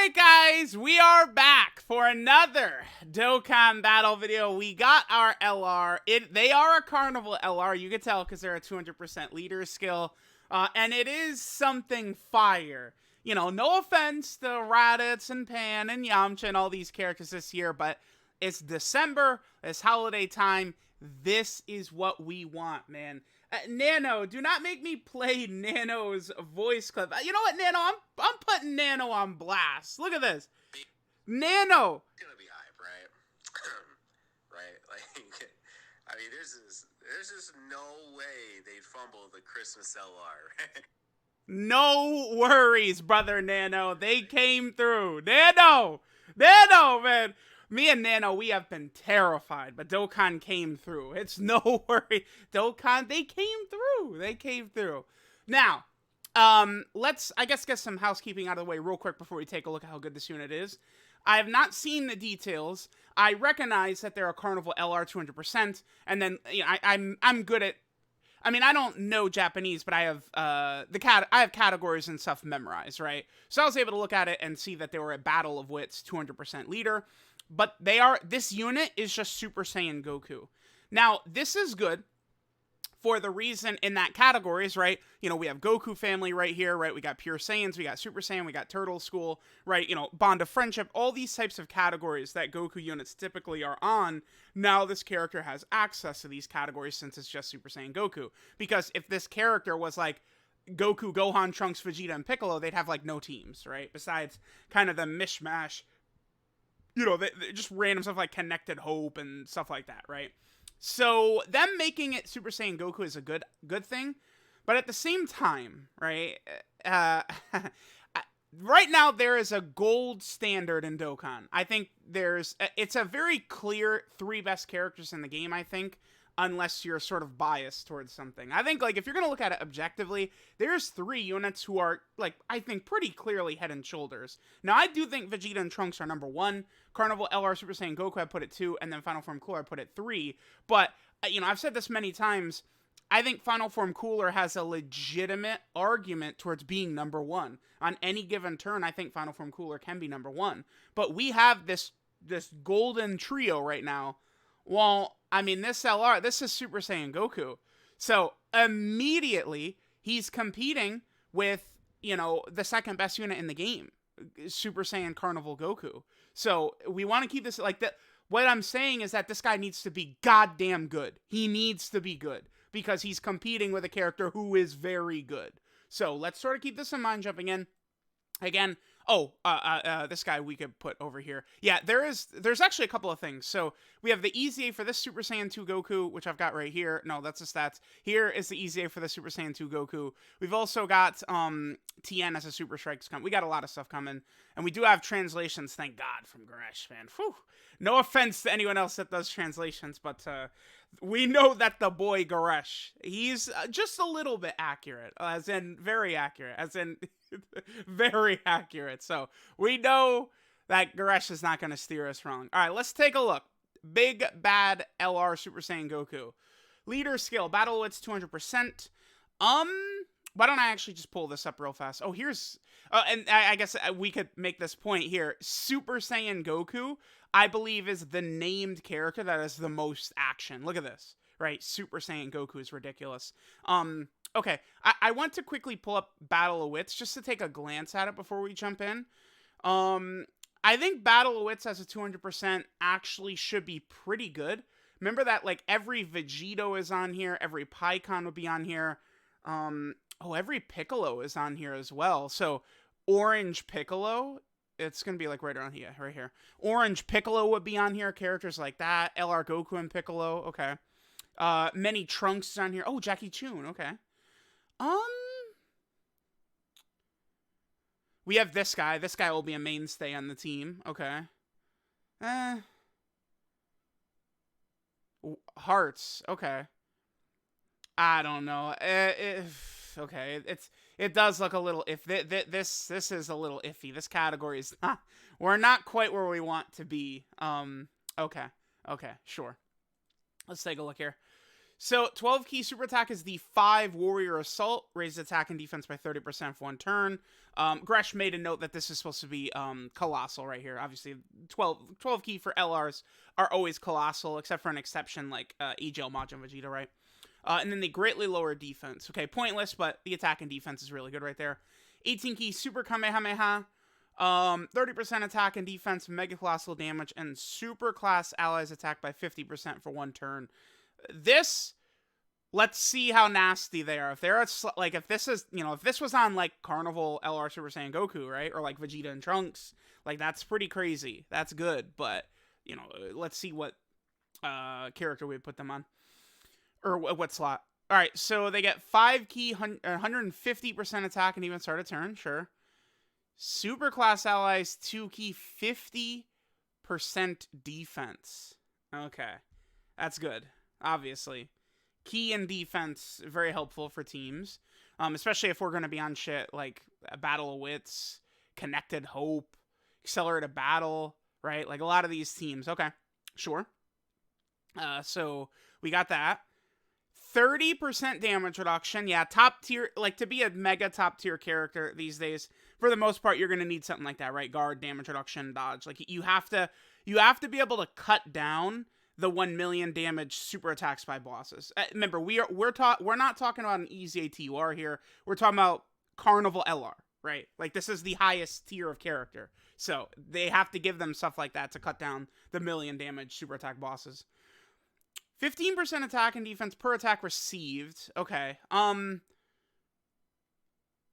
Alright guys, we are back for another Dokkan battle video. We got our LR. They are a Carnival LR, you can tell because they're a 200% leader skill. And it is something fire. You know, no offense to Raditz and Pan and Yamcha and all these characters this year, but it's December, it's holiday time. This is what we want, man. Nano, do not make me play Nano's voice clip. You know what, Nano? I'm putting Nano on blast. Look at this. Nano. It's gonna be hype, right? Right? Like, I mean, there's just no way they'd fumble the Christmas LR, right? No worries, brother Nano. They came through. Nano, man. Me and Nano, we have been terrified, but Dokkan came through. It's no worry. Dokkan, they came through. They came through. Now, let's, I guess, get some housekeeping out of the way real quick before we take a look at how good this unit is. I have not seen the details. I recognize that they're a Carnival LR 200%, and then, you know, I'm good at, I mean, I don't know Japanese, but I have I have categories and stuff memorized, right? So I was able to look at it and see that they were a Battle of Wits 200% leader. But this unit is just Super Saiyan Goku. Now, this is good for the reason in that categories, right? You know, we have Goku family right here, right? We got Pure Saiyans, we got Super Saiyan, we got Turtle School, right? You know, Bond of Friendship, all these types of categories that Goku units typically are on. Now this character has access to these categories since it's just Super Saiyan Goku. Because if this character was like Goku, Gohan, Trunks, Vegeta, and Piccolo, they'd have like no teams, right? Besides kind of the mishmash, you know, they just random stuff like Connected Hope and stuff like that, right? So them making it Super Saiyan Goku is a good thing, but at the same time, right? Right now there is a gold standard in Dokkan. I think it's a very clear 3 best characters in the game, I think, unless you're sort of biased towards something. I think, like, if you're gonna look at it objectively, there's 3 units who are, like, I think pretty clearly head and shoulders. Now, I do think Vegeta and Trunks are number 1. Carnival LR Super Saiyan Goku, I put it 2, and then Final Form Cooler, I put it 3. But, you know, I've said this many times, I think Final Form Cooler has a legitimate argument towards being number 1. On any given turn, I think Final Form Cooler can be number 1. But we have this golden trio right now. Well, I mean, this is Super Saiyan Goku. So, immediately, he's competing with, you know, the second best unit in the game, Super Saiyan Carnival Goku. So, we want to keep this, like, what I'm saying is that this guy needs to be goddamn good. He needs to be good, because he's competing with a character who is very good. So, let's sort of keep this in mind jumping in. Again, this guy we could put over here. Yeah, there's actually a couple of things. So we have the EZA for this Super Saiyan 2 Goku, which I've got right here. No, that's the stats. Here is the EZA for the Super Saiyan 2 Goku. We've also got TN as a Super Strikes coming. We got a lot of stuff coming. And we do have translations, thank God, from Goresh, man. Whew. No offense to anyone else that does translations, but we know that the boy Goresh, he's just a little bit accurate, as in very accurate, as in very accurate. So we know that Goresh is not going to steer us wrong. All right, let's take a look. Big Bad LR Super Saiyan Goku. Leader skill, Battle Wits 200%. Why don't I actually just pull this up real fast? Oh, here's, and I guess we could make this point here. Super Saiyan Goku, I believe, is the named character that has the most action. Look at this, right? Super Saiyan Goku is ridiculous. Okay, I want to quickly pull up Battle of Wits just to take a glance at it before we jump in. I think Battle of Wits as a 200% actually should be pretty good. Remember that, like, every Vegito is on here, every Pikkon would be on here. Every Piccolo is on here as well. So, Orange Piccolo, it's going to be, like, right around here, right here. Orange Piccolo would be on here, characters like that. LR Goku and Piccolo, okay. Many Trunks is on here. Oh, Jackie Chun, okay. We have this guy. This guy will be a mainstay on the team. Okay. Hearts. Okay. I don't know. Okay. It does look a little this is a little iffy. This category is not. We're not quite where we want to be. Okay. Okay. Sure. Let's take a look here. So 12 key super attack is the 5 warrior assault, raised attack and defense by 30% for 1 turn. Gresh made a note that this is supposed to be colossal right here. Obviously 12 key for LRs are always colossal, except for an exception like EGL Majin Vegeta, right? And then they greatly lower defense. Okay, pointless, but the attack and defense is really good right there. 18 key super Kamehameha. 30% attack and defense, mega colossal damage, and super class allies attack by 50% for 1 turn. This, let's see how nasty they are. If they're like, if this is, if this was on like Carnival LR Super Saiyan Goku, right, or like Vegeta and Trunks, like that's pretty crazy. That's good, but let's see what character we put them on, or what slot. All right, so they get 5 key, 150% attack and even start a turn. Sure. Super class allies 2 key, 50% defense. Okay, that's good. Obviously, key and defense very helpful for teams, especially if we're going to be on shit like a Battle of Wits, Connected Hope, Accelerated Battle, right? Like a lot of these teams. Okay, sure. So we got that. 30% damage reduction. Yeah, top tier, like to be a mega top tier character these days, for the most part, you're going to need something like that, right? Guard, damage reduction, dodge. Like you have to be able to cut down the 1 million damage super attacks by bosses. Remember, we're not talking about an easy ATUR here. We're talking about Carnival LR, right? Like this is the highest tier of character. So they have to give them stuff like that to cut down the 1 million damage super attack bosses. 15% attack and defense per attack received. Okay.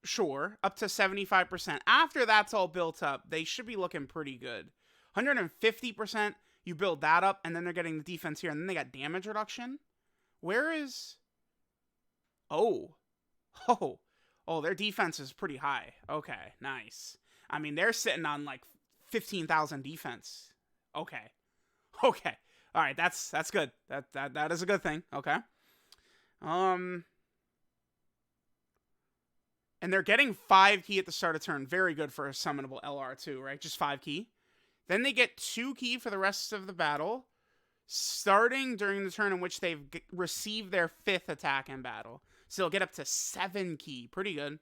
Sure. Up to 75%. After that's all built up, they should be looking pretty good. 150%. You build that up, and then they're getting the defense here, and then they got damage reduction. Where is... Oh, their defense is pretty high. Okay, nice. I mean, they're sitting on, like, 15,000 defense. Okay. All right, that's good. That is a good thing. Okay. And they're getting 5 key at the start of turn. Very good for a summonable LR too, right? Just 5 key. Then they get 2 key for the rest of the battle, starting during the turn in which they've received their 5th attack in battle. So they'll get up to 7 key. Pretty good.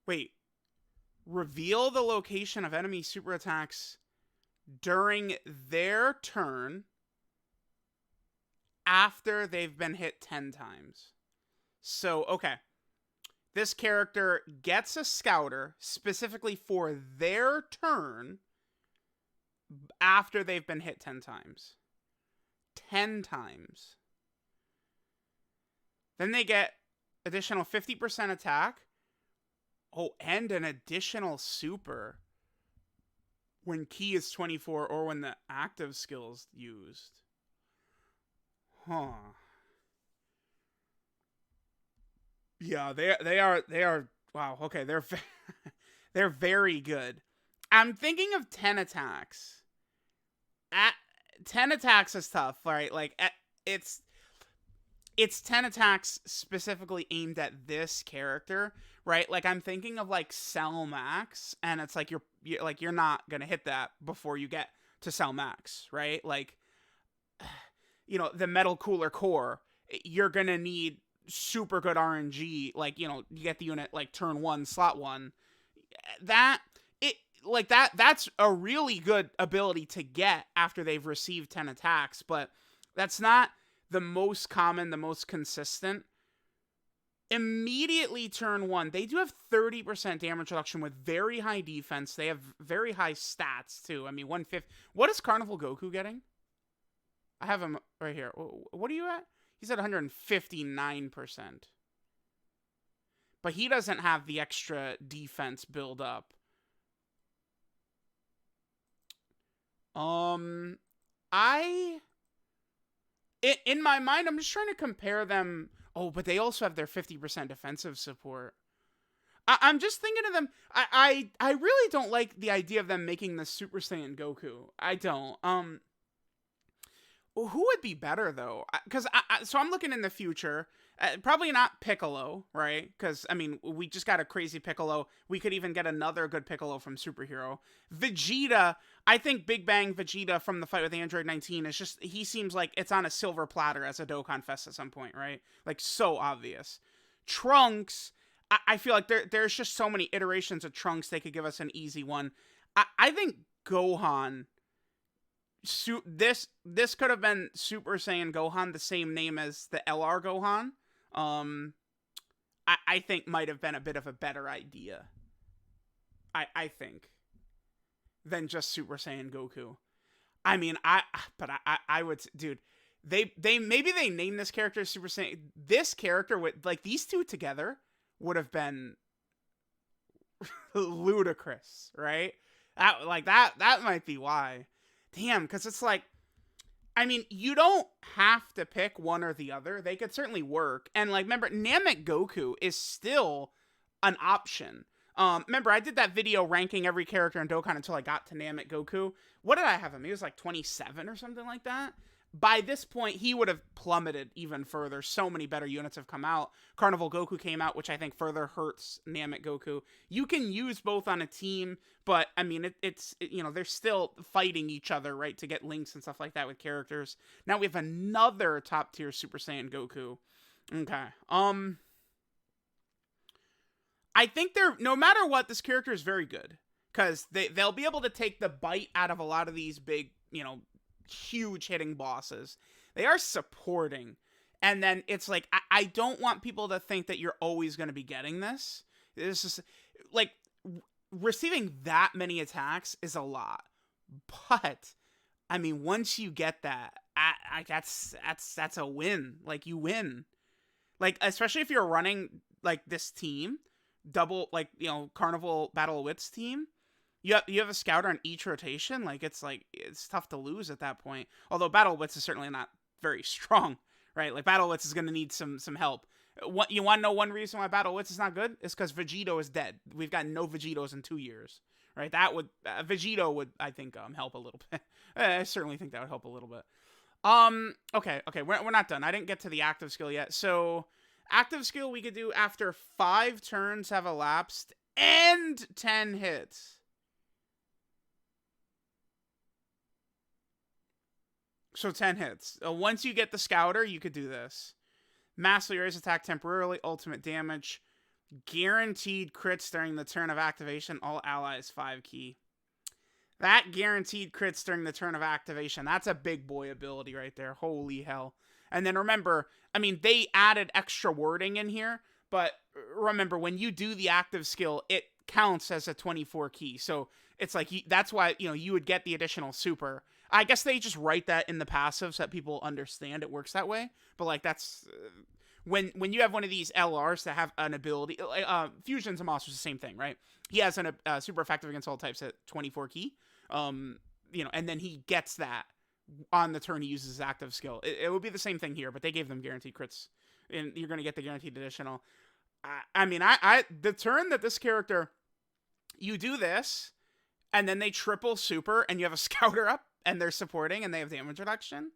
Wait. Reveal the location of enemy super attacks during their turn after they've been hit 10 times. So, okay. This character gets a scouter specifically for their turn after they've been hit 10 times. 10 times. Then they get additional 50% attack. Oh, and an additional super when key is 24 or when the active skill's used. Huh. Yeah, they are wow, okay, they're very good. I'm thinking of 10 attacks. 10 attacks is tough, right? Like it's 10 attacks specifically aimed at this character, right? Like I'm thinking of like Cell Max, and it's like you're not going to hit that before you get to Cell Max, right? Like the Metal Cooler Core, you're going to need super good RNG, like you get the unit like turn 1 slot 1. That's a really good ability to get after they've received 10 attacks, but that's not the most common, the most consistent. Immediately turn 1, they do have 30% damage reduction with very high defense. They have very high stats too. I mean, 1/5. What is Carnival Goku getting? I have him right here. What are you at? He's at 159%. But he doesn't have the extra defense build up. In my mind, I'm just trying to compare them. Oh, but they also have their 50% defensive support. I'm just thinking of them. I really don't like the idea of them making the Super Saiyan Goku. I don't. Who would be better though? Because so I'm looking in the future, Probably not Piccolo, right? Because, I mean, we just got a crazy Piccolo. We could even get another good Piccolo from Superhero. Vegeta, I think Big Bang Vegeta from the fight with Android 19 is just, he seems like it's on a silver platter as a Dokkan Fest at some point, right? Like, so obvious. Trunks, I feel like there's just so many iterations of Trunks they could give us an easy one. I think Gohan, this could have been Super Saiyan Gohan, the same name as the LR Gohan. I think might have been a bit of a better idea. I think than just Super Saiyan Goku. I mean, I would, dude. They maybe they named this character Super Saiyan. This character would, like, these two together would have been ludicrous, right? That might be why. Damn, because it's like, I mean, you don't have to pick one or the other. They could certainly work. And, like, remember, Namek Goku is still an option. Remember, I did that video ranking every character in Dokkan until I got to Namek Goku. What did I have him? He was like 27 or something like that. By this point, he would have plummeted even further. So many better units have come out. Carnival Goku came out, which I think further hurts Namek Goku. You can use both on a team, but, I mean, it's you know, they're still fighting each other, right, to get links and stuff like that with characters. Now we have another top-tier Super Saiyan Goku. Okay. I think no matter what, this character is very good. Because they'll be able to take the bite out of a lot of these big, you know, huge hitting bosses. They are supporting. And then it's like, I don't want people to think that you're always going to be getting this. This is like, receiving that many attacks is a lot. But, I mean, once you get that, that's a win. Like, you win. Like, especially if you're running, like, this team, double, like, you know, Carnival Battle of Wits team, you have a scouter on each rotation. Like, it's tough to lose at that point. Although Battle of Wits is certainly not very strong, right? Like, Battle of Wits is going to need some help. What you want to know? One reason why Battle of Wits is not good is because Vegito is dead. We've got no Vegitos in 2 years, right? That would Vegito would, I think, help a little bit. I certainly think that would help a little bit. Okay, we're not done. I didn't get to the active skill yet. So, active skill we could do after 5 turns have elapsed and 10 hits. So 10 hits. Once you get the scouter, you could do this. Massively raise attack temporarily, ultimate damage, guaranteed crits during the turn of activation, all allies 5 key. That guaranteed crits during the turn of activation, that's a big boy ability right there. Holy hell. And then remember, I mean, they added extra wording in here, but remember, when you do the active skill, it counts as a 24 key. So it's like, that's why, you know, you would get the additional super. I guess they just write that in the passive so that people understand it works that way. But, like, that's when you have one of these LRs that have an ability, Fusion's a monster is the same thing, right? He has an super effective against all types at 24 key, you know, and then he gets that on the turn he uses his active skill. It would be the same thing here, but they gave them guaranteed crits, and you're going to get the guaranteed additional. I mean, the turn that this character, you do this, and then they triple super, and you have a scouter up, and they're supporting, and they have damage reduction.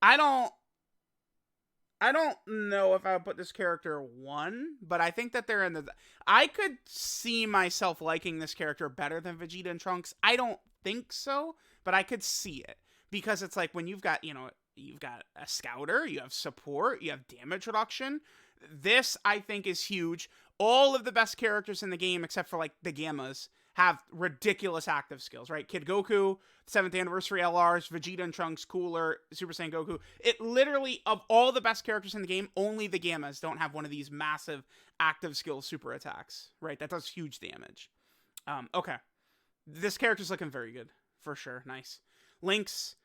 I don't know if I would put this character 1, but I think that they're in the... I could see myself liking this character better than Vegeta and Trunks. I don't think so, but I could see it. Because it's like, when you've got, you know, you've got a scouter, you have support, you have damage reduction. This, I think, is huge. All of the best characters in the game, except for, like, the Gammas, have ridiculous active skills, right? Kid Goku, 7th anniversary LRs, Vegeta and Trunks, Cooler, Super Saiyan Goku. It literally, of all the best characters in the game, only the Gammas don't have one of these massive active skill super attacks, right? That does huge damage. Okay. This character's looking very good, for sure. Nice. Link's,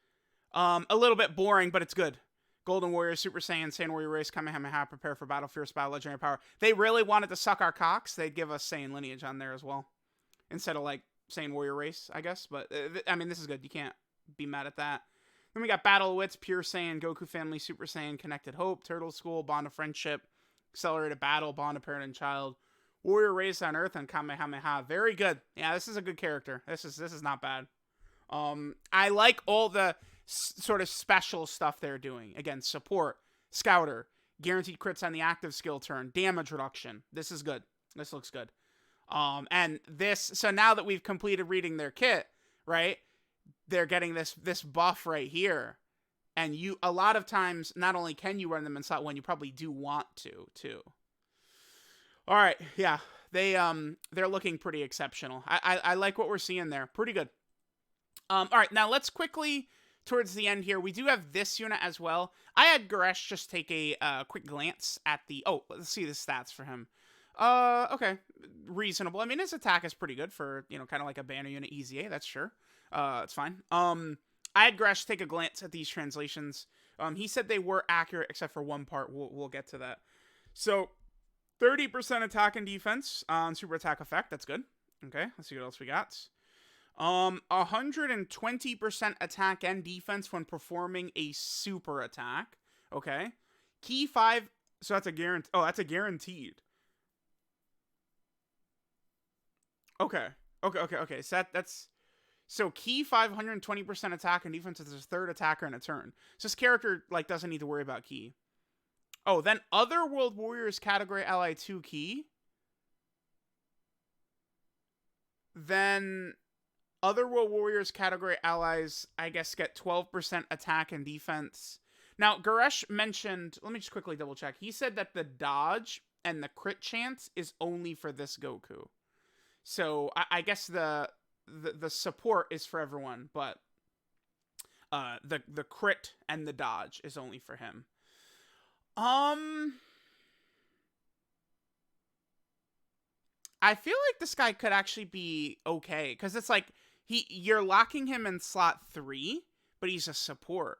a little bit boring, but it's good. Golden Warrior, Super Saiyan, Saiyan Warrior Race, Kamehameha, Prepare for Battle, Fierce Battle, Legendary Power. They really wanted to suck our cocks. They'd give us Saiyan Lineage on there as well. Instead of, like, Saiyan Warrior Race, I guess. But, I mean, this is good. You can't be mad at that. Then we got Battle of Wits, Pure Saiyan, Goku Family, Super Saiyan, Connected Hope, Turtle School, Bond of Friendship, Accelerated Battle, Bond of Parent and Child, Warrior Race on Earth, and Kamehameha. Very good. Yeah, this is a good character. This is not bad. I like all the sort of special stuff they're doing. Again, support, Scouter, guaranteed crits on the active skill turn, damage reduction. This is good. This looks good. And this, so now that we've completed reading their kit, right, they're getting this buff right here. And you, a lot of times, not only can you run them in slot 1, you probably do want to, too. All right, yeah, they're looking pretty exceptional. I like what we're seeing there. Pretty good. All right, now let's quickly, towards the end here, we do have this unit as well. I had Goresh just take a quick glance at the, oh, let's see the stats for him. Okay, reasonable. I mean, his attack is pretty good for, you know, kind of like a banner unit easy A, that's sure. It's fine. I had Gresh take a glance at these translations. He said they were accurate except for one part. We'll get to that. So, 30% attack and defense on super attack effect. That's good. Okay, let's see what else we got. 120% attack and defense when performing a super attack. Okay. Key 5. So that's a guarantee. Oh, that's a guaranteed. Okay. So that's. So key 520% attack and defense is his third attacker in a turn. So this character like doesn't need to worry about key. Oh, then other World Warriors category ally 2 key. Then other World Warriors category allies, I guess, get 12% attack and defense. Now, Goresh mentioned, let me just quickly double check. He said that the dodge and the crit chance is only for this Goku. So I guess the support is for everyone, but the crit and the dodge is only for him. I feel like this guy could actually be okay, because it's like you're locking him in slot 3, but he's a support.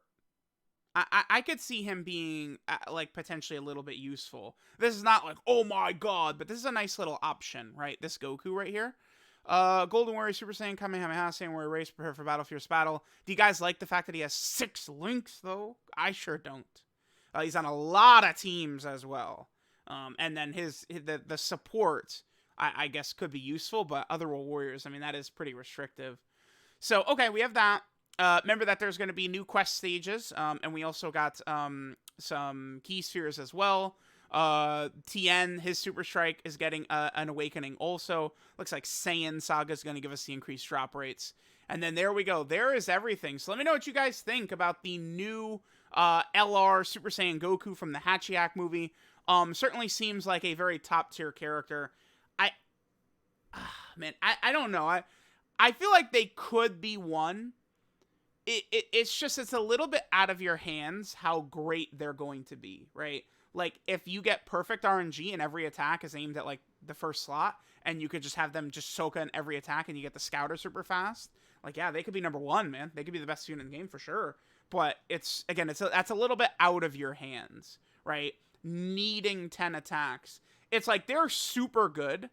I could see him being like potentially a little bit useful. This is not like, oh my god, but this is a nice little option, right? This Goku right here. Golden Warrior, Super Saiyan, Kamehameha, Saiyan Warrior Race, prepare for battle, fierce battle. Do you guys like the fact that he has 6 links, though? I sure don't. He's on a lot of teams as well. And then the support, I guess, could be useful, but other World Warriors, I mean, that is pretty restrictive. So, okay, we have that. Remember that there's going to be new quest stages, and we also got some key spheres as well. Tien, his Super Strike is getting an awakening also. Looks like Saiyan Saga is going to give us the increased drop rates. And then there we go. There is everything. So let me know what you guys think about the new LR Super Saiyan Goku from the Hachiyak movie. Certainly seems like a very top tier character. I don't know. I feel like they could be one. It's a little bit out of your hands how great they're going to be, right? Like, if you get perfect RNG and every attack is aimed at, like, the first slot, and you could just have them just soak in every attack and you get the Scouter super fast, like, yeah, they could be number 1, man. They could be the best unit in the game for sure. But that's a little bit out of your hands, right? Needing 10 attacks. It's like, they're super good,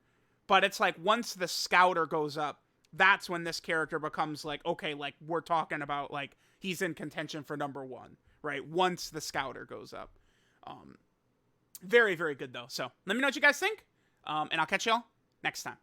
but it's like, once the Scouter goes up, that's when this character becomes like, okay, like, we're talking about, like, he's in contention for number 1, right? Once the Scouter goes up. Very, very good, though. So, let me know what you guys think, and I'll catch y'all next time.